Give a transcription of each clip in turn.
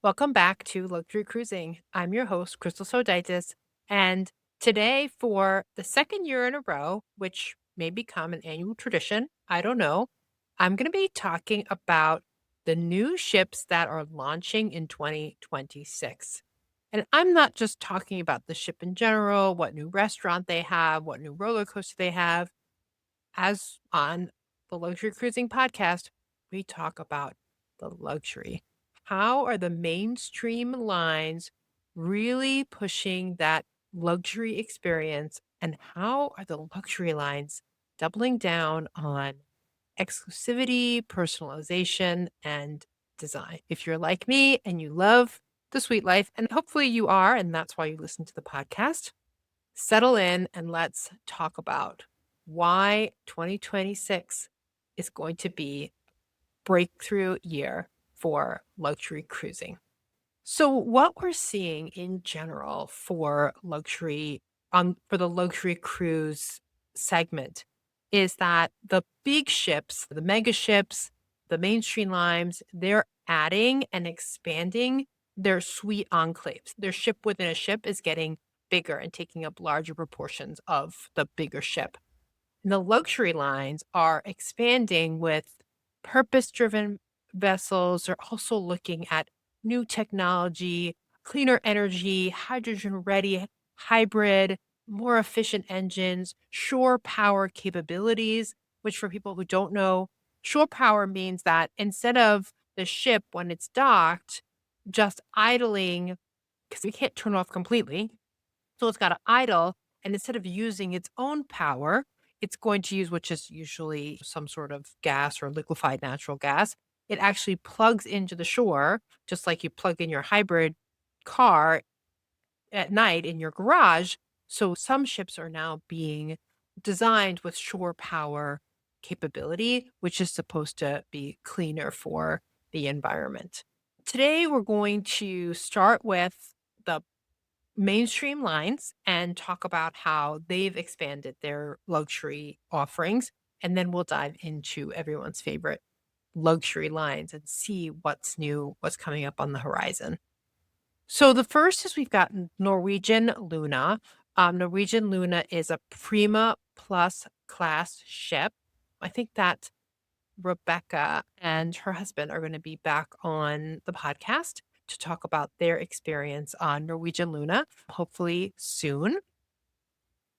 Welcome back to Luxury Cruising. I'm your host, Krystal Sodaitis. And today, for the second year in a row, which may become an annual tradition, I don't know, I'm going to be talking about the new ships that are launching in 2026. And I'm not just talking about the ship in general, what new restaurant they have, what new roller coaster they have. As on the Luxury Cruising podcast, we talk about the luxury. How are the mainstream lines really pushing that luxury experience? And how are the luxury lines doubling down on exclusivity, personalization, and design? If you're like me and you love the sweet life, and hopefully you are, and that's why you listen to the podcast, settle in and let's talk about why 2026 is going to be breakthrough year for luxury cruising. So what we're seeing in general for luxury for the luxury cruise segment is that the big ships, the mega ships, the mainstream lines, they're adding and expanding their suite enclaves. Their ship within a ship is getting bigger and taking up larger proportions of the bigger ship. And the luxury lines are expanding with purpose driven vessels. They're also looking at new technology, cleaner energy, hydrogen ready, hybrid, more efficient engines, shore power capabilities, which for people who don't know, shore power means that instead of the ship when it's docked, just idling, because we can't turn off completely, so it's got to idle. And instead of using its own power, it's going to use, which is usually some sort of gas or liquefied natural gas. It actually plugs into the shore, just like you plug in your hybrid car at night in your garage. So some ships are now being designed with shore power capability, which is supposed to be cleaner for the environment. Today, we're going to start with the mainstream lines and talk about how they've expanded their luxury offerings. And then we'll dive into everyone's favorite luxury lines and see what's new, what's coming up on the horizon. So the first is we've got Norwegian Luna. Norwegian Luna is a Prima Plus class ship. I think that Rebecca and her husband are going to be back on the podcast to talk about their experience on Norwegian Luna, hopefully soon.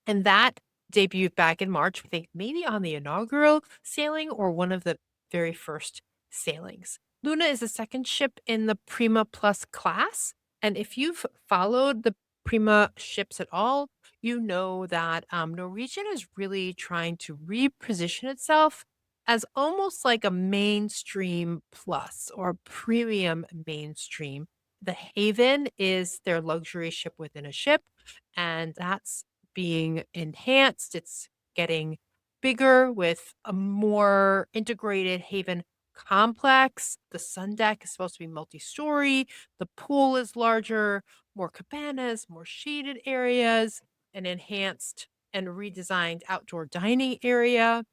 And that debuted back in March, I think maybe on the inaugural sailing or one of the very first sailings. Luna is the second ship in the Prima Plus class. And if you've followed the Prima ships at all, you know that Norwegian is really trying to reposition itself as almost like a mainstream plus or premium mainstream. The Haven is their luxury ship within a ship, and that's being enhanced. It's getting bigger with a more integrated Haven complex. The sun deck is supposed to be multi-story. The pool is larger, more cabanas, more shaded areas, an enhanced and redesigned outdoor dining area.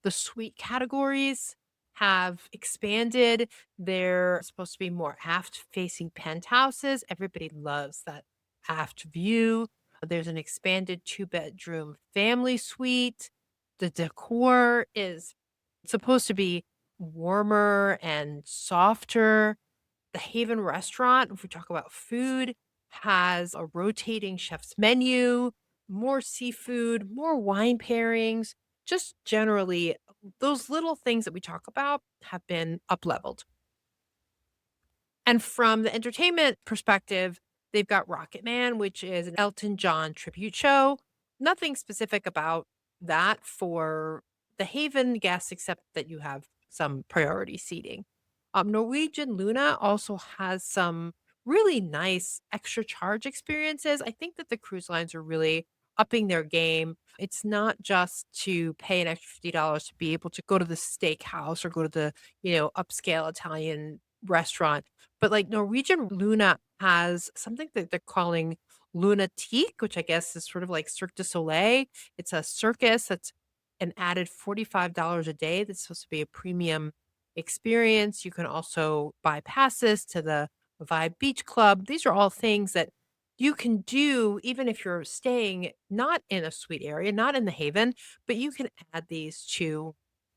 The suite categories have expanded. They're supposed to be more aft facing penthouses. Everybody loves that aft view. There's an expanded 2-bedroom family suite. The decor is supposed to be warmer and softer. The Haven restaurant, if we talk about food, has a rotating chef's menu, more seafood, more wine pairings. Just generally, those little things that we talk about have been up leveled. And from the entertainment perspective, they've got Rocket Man, which is an Elton John tribute show. Nothing specific about that for the Haven guests, except that you have some priority seating. Norwegian Luna also has some really nice extra charge experiences. I think that the cruise lines are really upping their game. It's not just to pay an extra $50 to be able to go to the steakhouse or go to the, upscale Italian restaurant, but like Norwegian Luna has something that they're calling Lunatique, which I guess is sort of like Cirque du Soleil. It's a circus that's an added $45 a day. That's supposed to be a premium experience. You can also buy passes to the Vibe Beach Club. These are all things that you can do even if you're staying not in a suite area, not in the Haven, but you can add these to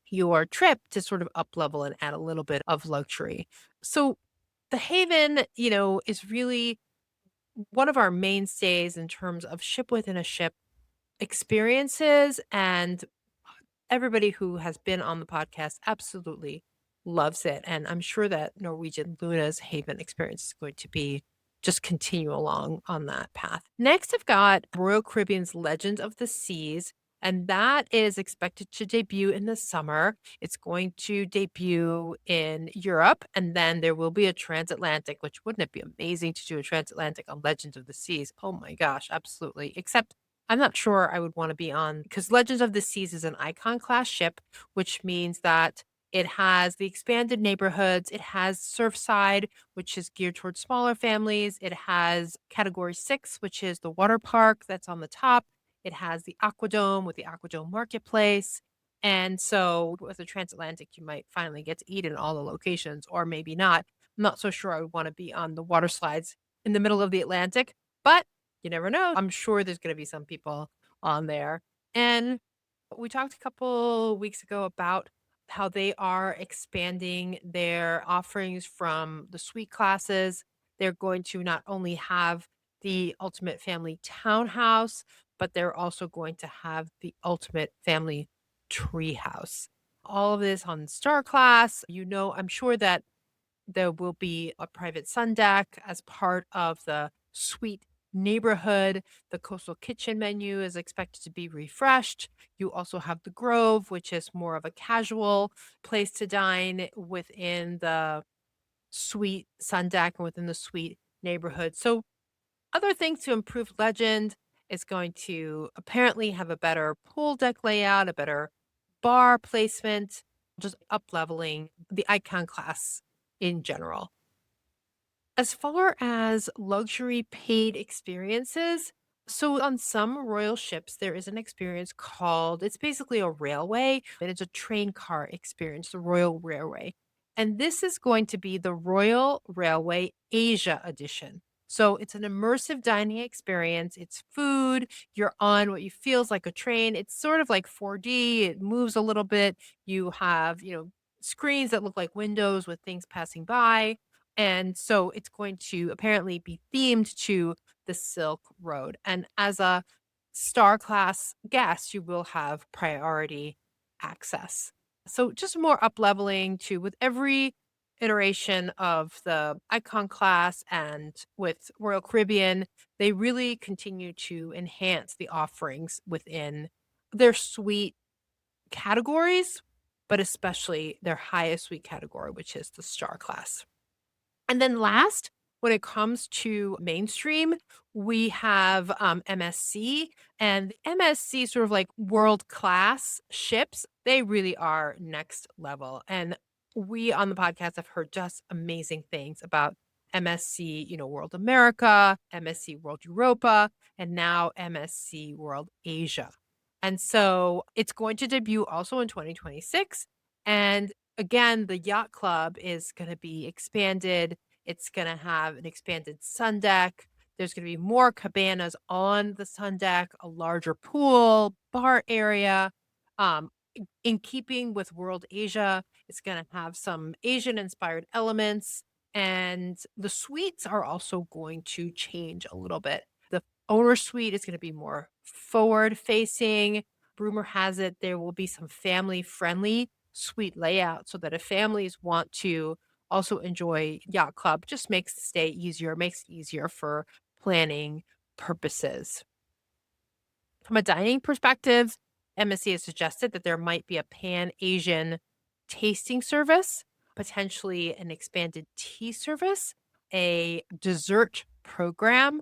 your trip to sort of up level and add a little bit of luxury. So the Haven, is really one of our mainstays in terms of ship within a ship experiences, and everybody who has been on the podcast absolutely loves it. And I'm sure that Norwegian Luna's Haven experience is going to be just continue along on that path. Next, I've got Royal Caribbean's Legend of the Seas, and that is expected to debut in the summer. It's going to debut in Europe, and then there will be a transatlantic, which wouldn't it be amazing to do a transatlantic on Legends of the Seas? Oh my gosh, absolutely. Except I'm not sure I would wanna be on because Legends of the Seas is an Icon class ship, which means that it has the expanded neighborhoods, it has Surfside, which is geared towards smaller families, it has Category 6, which is the water park that's on the top, it has the Aquadome with the Aquadome Marketplace, and so with the transatlantic, you might finally get to eat in all the locations or maybe not. I'm not so sure I would wanna be on the water slides in the middle of the Atlantic, but you never know. I'm sure there's gonna be some people on there. And we talked a couple weeks ago about how they are expanding their offerings from the suite classes. They're going to not only have the ultimate family townhouse, but they're also going to have the ultimate family treehouse. All of this on Star Class. I'm sure that there will be a private sun deck as part of the suite neighborhood. The coastal kitchen menu is expected to be refreshed. You also have the Grove, which is more of a casual place to dine within the suite sun deck and within the suite neighborhood. So, other things to improve Legend is going to apparently have a better pool deck layout, a better bar placement, just up leveling the icon class in general. As far as luxury paid experiences, so on some royal ships, there is an experience called, it's basically a railway, and it's a train car experience, the Royal Railway. And this is going to be the Royal Railway Asia edition. So it's an immersive dining experience. It's food. You're on what you feels like a train. It's sort of like 4D. It moves a little bit. You have, screens that look like windows with things passing by, and so it's going to apparently be themed to the Silk Road. And as a star class guest, you will have priority access. So just more up leveling to with every iteration of the icon class and with Royal Caribbean, they really continue to enhance the offerings within their suite categories, but especially their highest suite category, which is the star class. And then last, when it comes to mainstream, we have MSC, and MSC sort of like world class ships. They really are next level. And we on the podcast have heard just amazing things about MSC, World America, MSC World Europa, and now MSC World Asia. And so it's going to debut also in 2026. And again, the yacht club is going to be expanded. It's going to have an expanded sun deck. There's going to be more cabanas on the sun deck, a larger pool, bar area. In keeping with World Asia, it's going to have some Asian inspired elements. And the suites are also going to change a little bit. The owner suite is going to be more forward facing. Rumor has it there will be some family friendly suite layout so that if families want to also enjoy yacht club, just makes the stay easier, makes it easier for planning purposes. From a dining perspective, MSC has suggested that there might be a pan Asian tasting service, potentially an expanded tea service, a dessert program,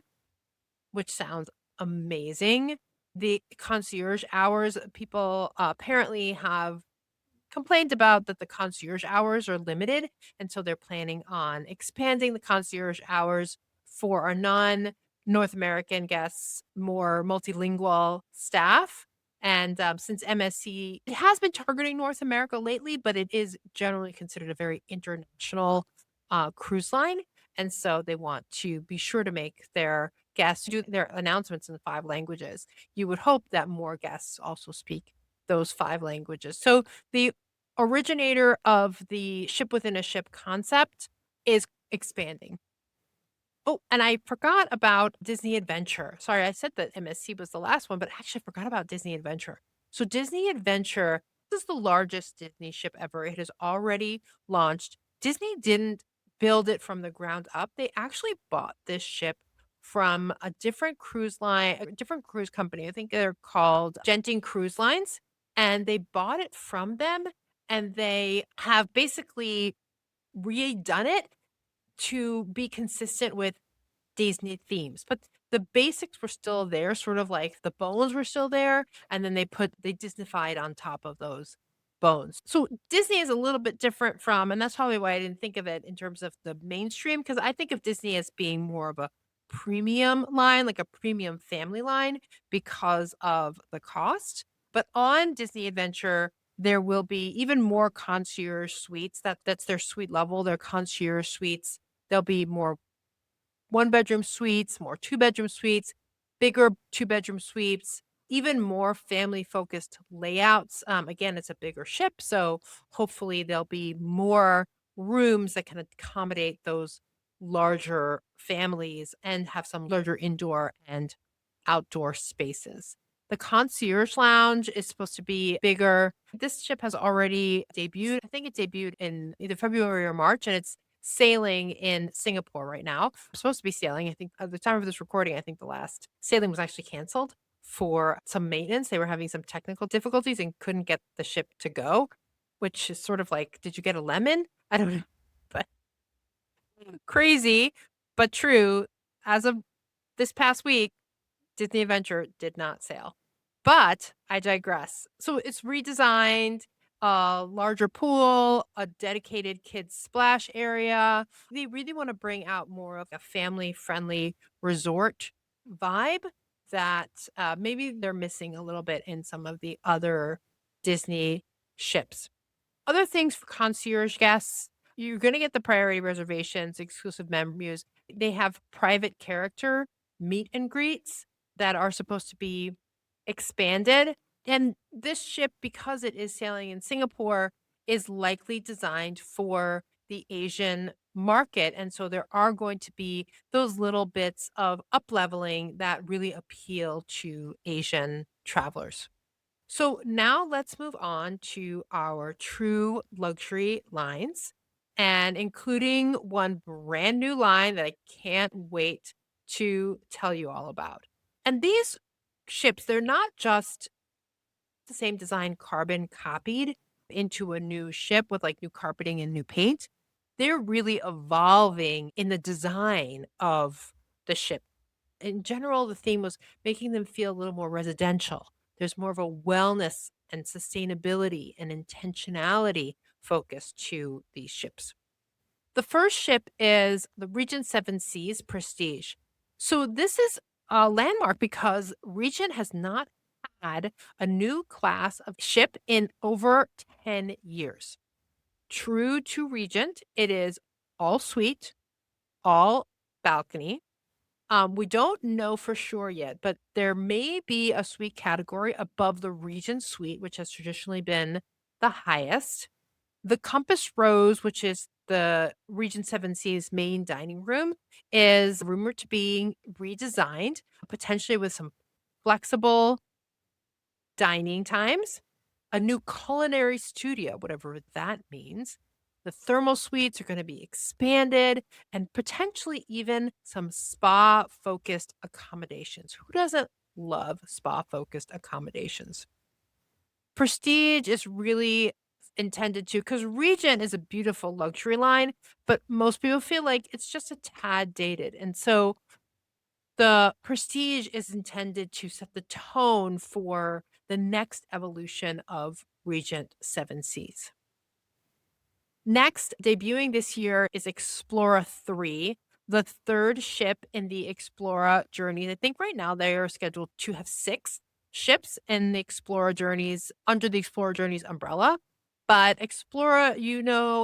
which sounds amazing. The concierge hours, people apparently have complained about that the concierge hours are limited, and so they're planning on expanding the concierge hours for our non-North American guests, more multilingual staff. And since MSC it has been targeting North America lately, but it is generally considered a very international cruise line. And so they want to be sure to make their guests do their announcements in 5 languages. You would hope that more guests also speak those 5 languages. So the originator of the ship within a ship concept is expanding. Oh, and I forgot about Disney Adventure. Sorry, I said that MSC was the last one, but actually I forgot about Disney Adventure. So Disney Adventure, this is the largest Disney ship ever. It has already launched. Disney didn't build it from the ground up. They actually bought this ship from a different cruise line, a different cruise company. I think they're called Genting Cruise Lines. And they bought it from them and they have basically redone it to be consistent with Disney themes, but the basics were still there, sort of like the bones were still there, and then they Disneyfied on top of those bones. So Disney is a little bit different from and that's probably why I didn't think of it in terms of the mainstream, because I think of Disney as being more of a premium line, like a premium family line because of the cost. But on Disney Adventure, there will be even more concierge suites. That's their suite level, their concierge suites. There'll be more one-bedroom suites, more two-bedroom suites, bigger two-bedroom suites, even more family-focused layouts. Again, it's a bigger ship, so hopefully there'll be more rooms that can accommodate those larger families and have some larger indoor and outdoor spaces. The concierge lounge is supposed to be bigger. This ship has already debuted. I think it debuted in either February or March, and it's sailing in Singapore right now. Supposed to be sailing. I think at the time of this recording, I think the last sailing was actually canceled for some maintenance. They were having some technical difficulties and couldn't get the ship to go, which is sort of like, did you get a lemon? I don't know. But crazy, but true. As of this past week, Disney Adventure did not sail. But I digress. So it's redesigned, a larger pool, a dedicated kids splash area. They really want to bring out more of a family friendly resort vibe that maybe they're missing a little bit in some of the other Disney ships. Other things for concierge guests, you're gonna get the priority reservations, exclusive menus. They have private character meet and greets that are supposed to be expanded. And this ship, because it is sailing in Singapore, is likely designed for the Asian market. And so there are going to be those little bits of up leveling that really appeal to Asian travelers. So now let's move on to our true luxury lines and including one brand new line that I can't wait to tell you all about. And these ships, they're not just the same design carbon copied into a new ship with like new carpeting and new paint. They're really evolving in the design of the ship. In general, the theme was making them feel a little more residential. There's more of a wellness and sustainability and intentionality focus to these ships. The first ship is the Regent Seven Seas Prestige. So this is a landmark because Regent has not had a new class of ship in over 10 years. True to Regent, it is all suite, all balcony, we don't know for sure yet, but there may be a suite category above the Regent Suite, which has traditionally been the highest. The Compass Rose, which is the Regent Seven Seas main dining room, is rumored to be redesigned, potentially with some flexible dining times, a new culinary studio, whatever that means. The thermal suites are going to be expanded and potentially even some spa focused accommodations. Who doesn't love spa focused accommodations? Prestige is really intended to, because Regent is a beautiful luxury line, but most people feel like it's just a tad dated. And so the Prestige is intended to set the tone for the next evolution of Regent Seven Seas. Next, debuting this year is Explora 3, the third ship in the Explora journey. I think right now they are scheduled to have 6 ships in the Explora journeys under the Explora journeys umbrella. But Explora,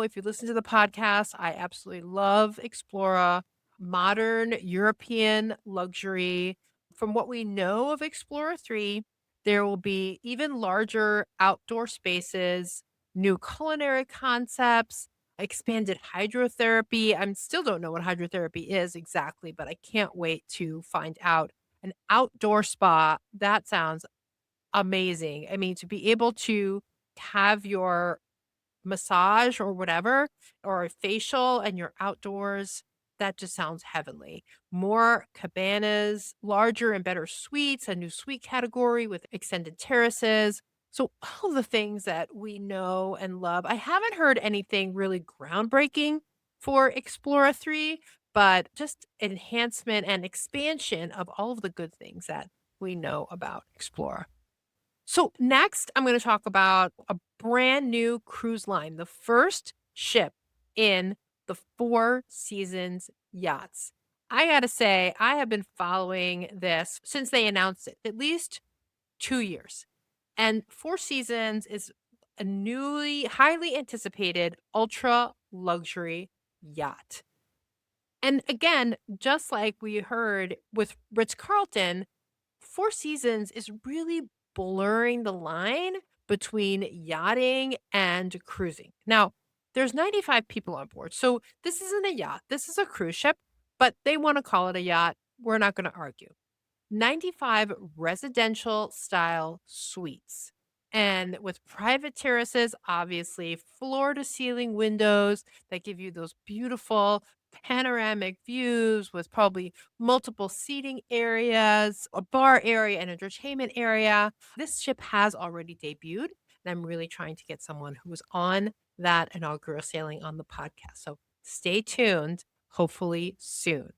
if you listen to the podcast, I absolutely love Explora, modern European luxury. From what we know of Explorer 3, there will be even larger outdoor spaces, new culinary concepts, expanded hydrotherapy. I still don't know what hydrotherapy is exactly, but I can't wait to find out. An outdoor spa, that sounds amazing. I mean, to be able to have your massage or whatever, or a facial and you're outdoors, that just sounds heavenly. More cabanas, larger and better suites, a new suite category with extended terraces. So, all the things that we know and love. I haven't heard anything really groundbreaking for Explora 3, but just enhancement and expansion of all of the good things that we know about Explora. So, next, I'm going to talk about a brand new cruise line, the first ship in the Four Seasons yachts. I got to say, I have been following this since they announced it, at least 2 years. And Four Seasons is a newly, highly anticipated ultra luxury yacht. And again, just like we heard with Ritz Carlton, Four Seasons is really blurring the line between yachting and cruising. Now, there's 95 people on board. So this isn't a yacht. This is a cruise ship, but they want to call it a yacht. We're not going to argue. 95 residential style suites. And with private terraces, obviously, floor to ceiling windows that give you those beautiful panoramic views with probably multiple seating areas, a bar area, an entertainment area. This ship has already debuted, and I'm really trying to get someone who was on that inaugural sailing on the podcast. So stay tuned, hopefully soon.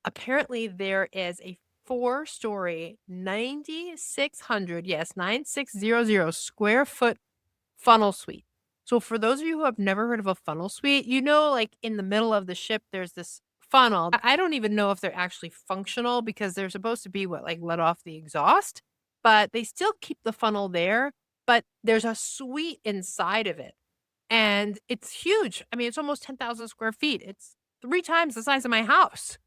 Apparently, there is a four-story, 9,600, yes, 9,600 square foot funnel suite. So for those of you who have never heard of a funnel suite, like in the middle of the ship, there's this funnel. I don't even know if they're actually functional because they're supposed to be what, like let off the exhaust, but they still keep the funnel there. But there's a suite inside of it. And it's huge. I mean, it's almost 10,000 square feet. It's three times the size of my house.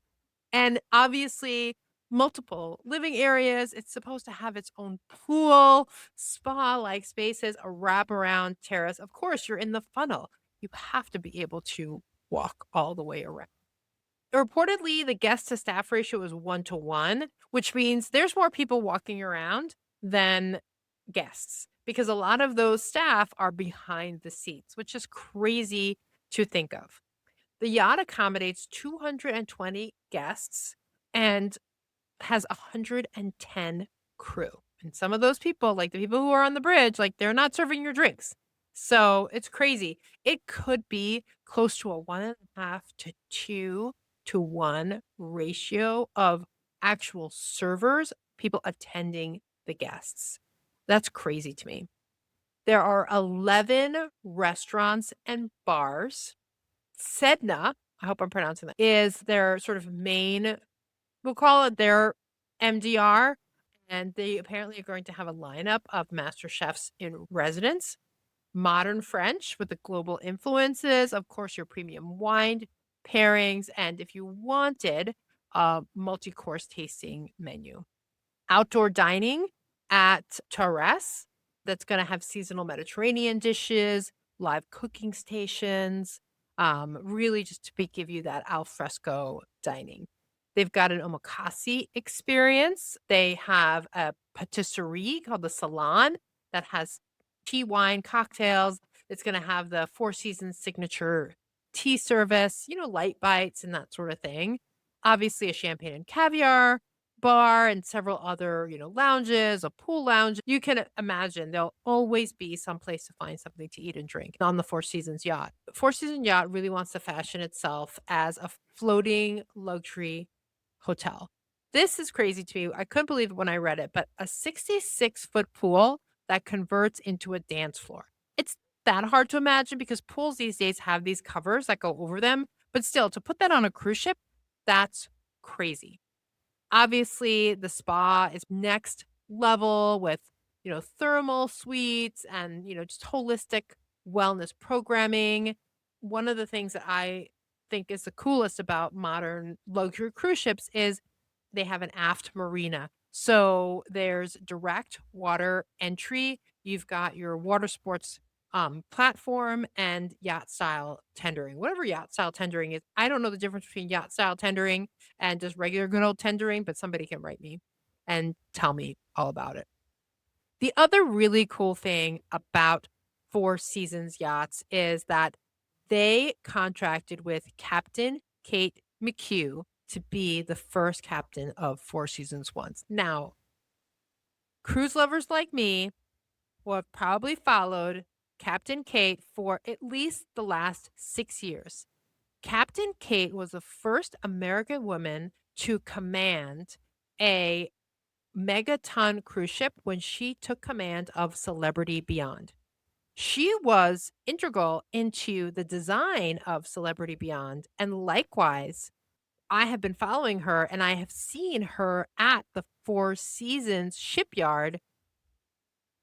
And obviously, multiple living areas. It's supposed to have its own pool, spa-like spaces, a wraparound terrace. Of course, you're in the funnel. You have to be able to walk all the way around. Reportedly, the guest to staff ratio is 1 to 1, which means there's more people walking around than guests because a lot of those staff are behind the seats, which is crazy to think of. The yacht accommodates 220 guests and has 110 crew. And some of those people, like the people who are on the bridge, like they're not serving your drinks. So it's crazy. It could be close to a 1.5 to 2 to 1 ratio of actual servers, people attending the guests. That's crazy to me. There are 11 restaurants and bars. Sedna, I hope I'm pronouncing that, is their sort of main, we'll call it their MDR. And they apparently are going to have a lineup of master chefs in residence, modern French with the global influences, of course, your premium wine pairings, and if you wanted, a multi course tasting menu. Outdoor dining at Terrace that's gonna have seasonal Mediterranean dishes, live cooking stations, really just to give you that al fresco dining. They've got an omakase experience. They have a patisserie called the Salon that has tea, wine, cocktails. It's gonna have the Four Seasons signature tea service, light bites and that sort of thing. Obviously, a champagne and caviar bar and several other, lounges, a pool lounge. You can imagine there'll always be some place to find something to eat and drink on the Four Seasons yacht. Four Seasons yacht really wants to fashion itself as a floating luxury hotel. This is crazy to me. I couldn't believe it when I read it, but a 66-foot pool that converts into a dance floor. It's that hard to imagine because pools these days have these covers that go over them, but still to put that on a cruise ship, that's crazy. Obviously, the spa is next level with, thermal suites and, just holistic wellness programming. One of the things that I think is the coolest about modern luxury cruise ships is they have an aft marina. So there's direct water entry. You've got your water sports platform and yacht style tendering. Whatever yacht style tendering is, I don't know the difference between yacht style tendering and just regular good old tendering, but somebody can write me and tell me all about it. The other really cool thing about Four Seasons Yachts is that they contracted with Captain Kate McHugh to be the first captain of Four Seasons once. Now, cruise lovers like me will have probably followed Captain Kate for at least the last 6 years. Captain Kate was the first American woman to command a megaton cruise ship when she took command of Celebrity Beyond. She was integral into the design of Celebrity Beyond, and likewise, I have been following her and I have seen her at the Four Seasons shipyard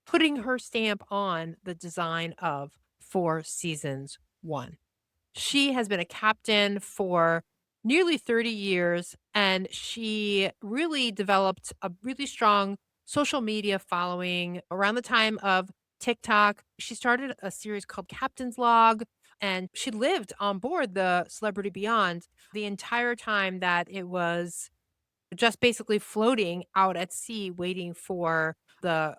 putting her stamp on the design of Four Seasons 1. She has been a captain for nearly 30 years, and she really developed a really strong social media following around the time of TikTok. She started a series called Captain's Log, and she lived on board the Celebrity Beyond the entire time that it was just basically floating out at sea, waiting for the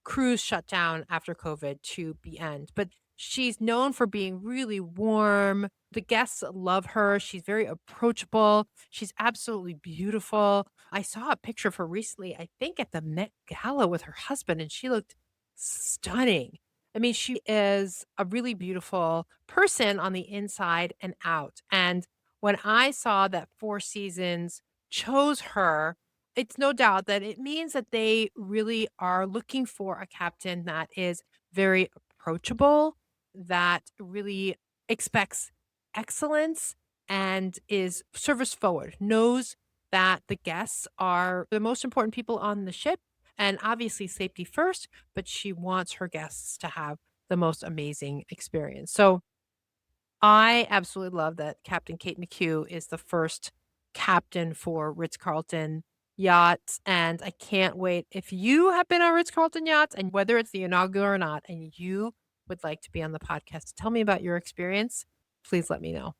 cruise shut down after COVID to be end. But she's known for being really warm. The guests love her. She's very approachable. She's absolutely beautiful. I saw a picture of her recently, I think at the Met Gala with her husband, and she looked stunning. I mean, she is a really beautiful person on the inside and out. And when I saw that Four Seasons chose her, it's no doubt that it means that they really are looking for a captain that is very approachable, that really expects excellence and is service forward, knows that the guests are the most important people on the ship and obviously safety first, but she wants her guests to have the most amazing experience. So I absolutely love that Captain Kate McHugh is the first captain for Ritz-Carlton yachts, and I can't wait. If you have been on Ritz-Carlton yachts, and whether it's the inaugural or not, and you would like to be on the podcast to tell me about your experience, please let me know.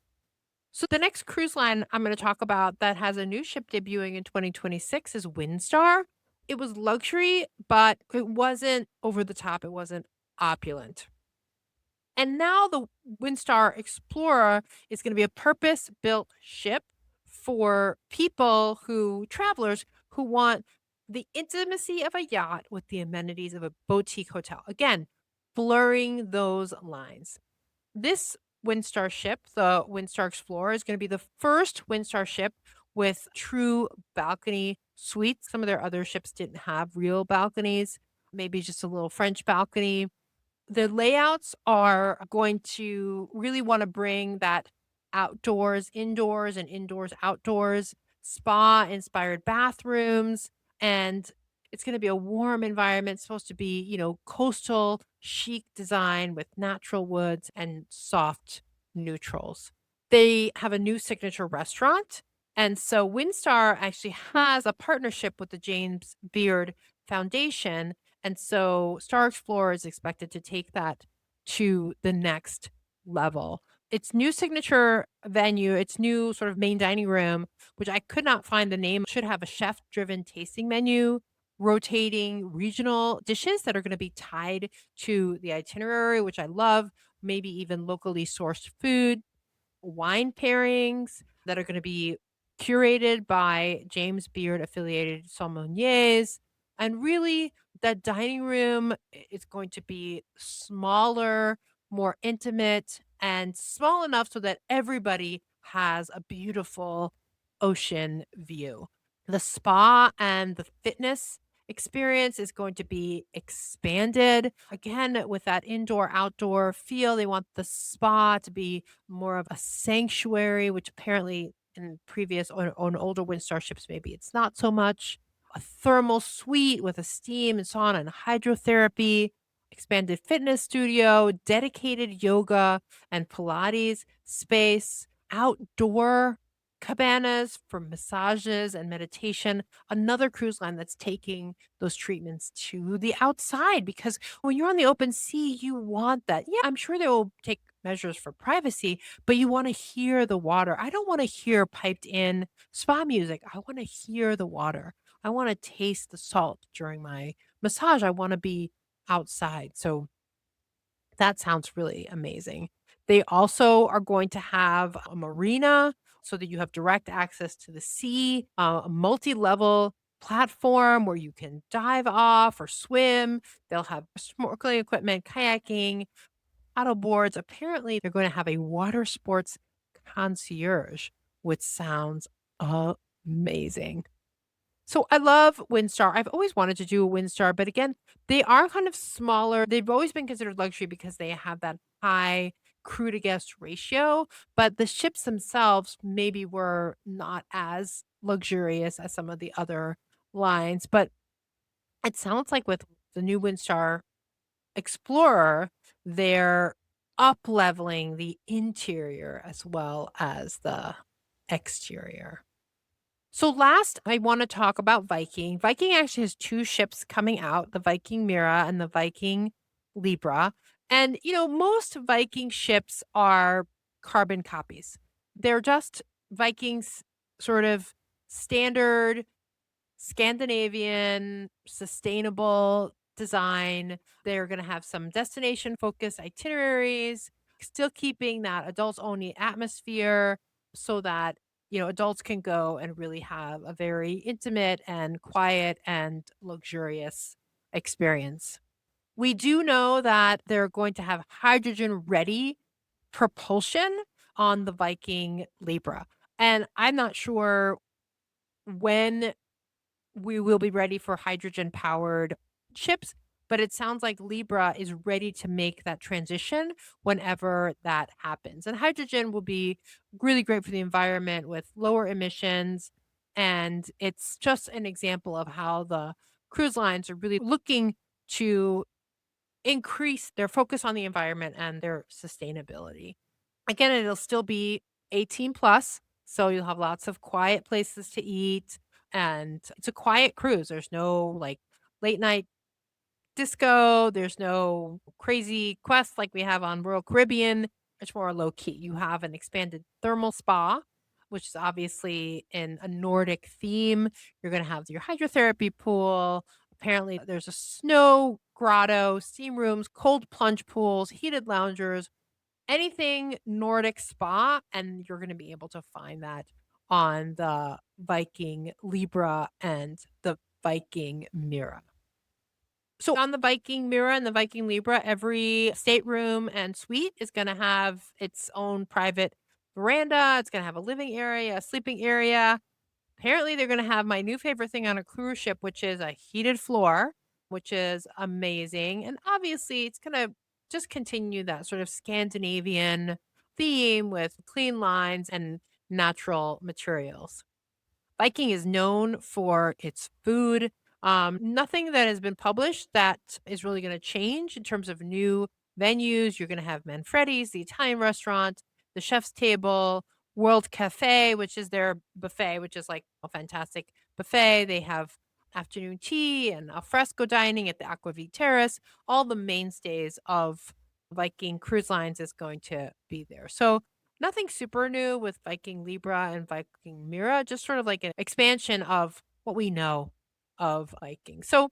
So the next cruise line I'm going to talk about that has a new ship debuting in 2026 is Windstar. It was luxury, but it wasn't over the top. It wasn't opulent. And now the Windstar Explorer is going to be a purpose-built ship for travelers who want the intimacy of a yacht with the amenities of a boutique hotel. Again, blurring those lines. This Windstar ship, the Windstar Explorer, is going to be the first Windstar ship with true balcony suites. Some of their other ships didn't have real balconies, maybe just a little French balcony. The layouts are going to really wanna bring that indoors, and indoors, outdoors, spa-inspired bathrooms, and it's gonna be a warm environment, supposed to be, coastal, chic design with natural woods and soft neutrals. They have a new signature restaurant, and so Windstar actually has a partnership with the James Beard Foundation, and so Star Explorer is expected to take that to the next level. Its new signature venue, its new sort of main dining room, which I could not find the name, should have a chef-driven tasting menu, rotating regional dishes that are gonna be tied to the itinerary, which I love, maybe even locally sourced food, wine pairings that are gonna be curated by James Beard affiliated sommeliers, and really that dining room is going to be smaller, more intimate, and small enough so that everybody has a beautiful ocean view. The spa and the fitness experience is going to be expanded. Again, with that indoor-outdoor feel, they want the spa to be more of a sanctuary, which apparently in previous on older Windstar ships, maybe it's not so much. a thermal suite with a steam and sauna and hydrotherapy, expanded fitness studio, dedicated yoga and Pilates space, outdoor cabanas for massages and meditation. Another cruise line that's taking those treatments to the outside because when you're on the open sea, you want that. Yeah, I'm sure they will take measures for privacy, but you want to hear the water. I don't want to hear piped in spa music. I want to hear the water. I want to taste the salt during my massage. I want to be outside. So that sounds really amazing. They also are going to have a marina so that you have direct access to the sea, a multi level platform where you can dive off or swim. They'll have snorkeling equipment, kayaking, paddle boards. Apparently, they're going to have a water sports concierge, which sounds amazing. So I love Windstar. I've always wanted to do a Windstar, but again, they are kind of smaller. They've always been considered luxury because they have that high crew to guest ratio, but the ships themselves maybe were not as luxurious as some of the other lines. But it sounds like with the new Windstar Explorer, they're up leveling the interior as well as the exterior. So last, I want to talk about Viking. Viking actually has two ships coming out, the Viking Mira and the Viking Libra. And, most Viking ships are carbon copies. They're just Vikings sort of standard Scandinavian, sustainable design. They're going to have some destination focused itineraries, still keeping that adults only atmosphere so that, adults can go and really have a very intimate and quiet and luxurious experience. We do know that they're going to have hydrogen ready propulsion on the Viking Libra. And I'm not sure when we will be ready for hydrogen powered ships, but it sounds like Libra is ready to make that transition whenever that happens. And hydrogen will be really great for the environment with lower emissions. And it's just an example of how the cruise lines are really looking to increase their focus on the environment and their sustainability. Again, it'll still be 18 plus, so you'll have lots of quiet places to eat, and it's a quiet cruise. There's no, like, late night disco, there's no crazy quests like we have on Royal Caribbean. It's more low key. You have an expanded thermal spa, which is obviously in a Nordic theme. You're gonna have your hydrotherapy pool. Apparently, there's a snow grotto, steam rooms, cold plunge pools, heated loungers, anything Nordic spa, and you're gonna be able to find that on the Viking Libra and the Viking Mira. So on the Viking Mira and the Viking Libra, every stateroom and suite is gonna have its own private veranda. It's gonna have a living area, a sleeping area. Apparently, they're gonna have my new favorite thing on a cruise ship, which is a heated floor, which is amazing. And obviously, it's gonna just continue that sort of Scandinavian theme with clean lines and natural materials. Viking is known for its food. Nothing that has been published that is really going to change in terms of new venues. You're going to have Manfredi's, the Italian restaurant, the Chef's Table, World Cafe, which is their buffet, which is like a fantastic buffet. They have afternoon tea and alfresco dining at the Aquavit Terrace. All the mainstays of Viking Cruise Lines is going to be there. So nothing super new with Viking Libra and Viking Mira, just sort of like an expansion of what we know of Viking. So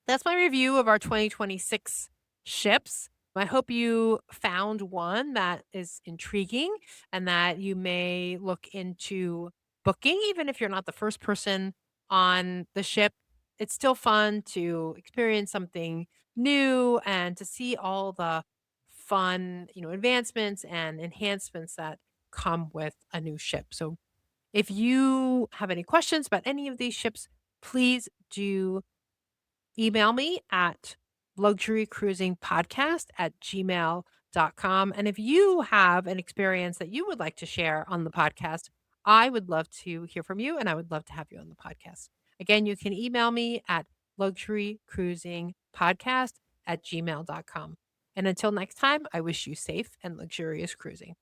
that's my review of our 2026 ships. I hope you found one that is intriguing and that you may look into booking, even if you're not the first person on the ship. It's still fun to experience something new and to see all the fun, advancements and enhancements that come with a new ship. So if you have any questions about any of these ships, please do email me at luxurycruisingpodcast@gmail.com. And if you have an experience that you would like to share on the podcast, I would love to hear from you and I would love to have you on the podcast. Again, you can email me at luxurycruisingpodcast@gmail.com. And until next time, I wish you safe and luxurious cruising.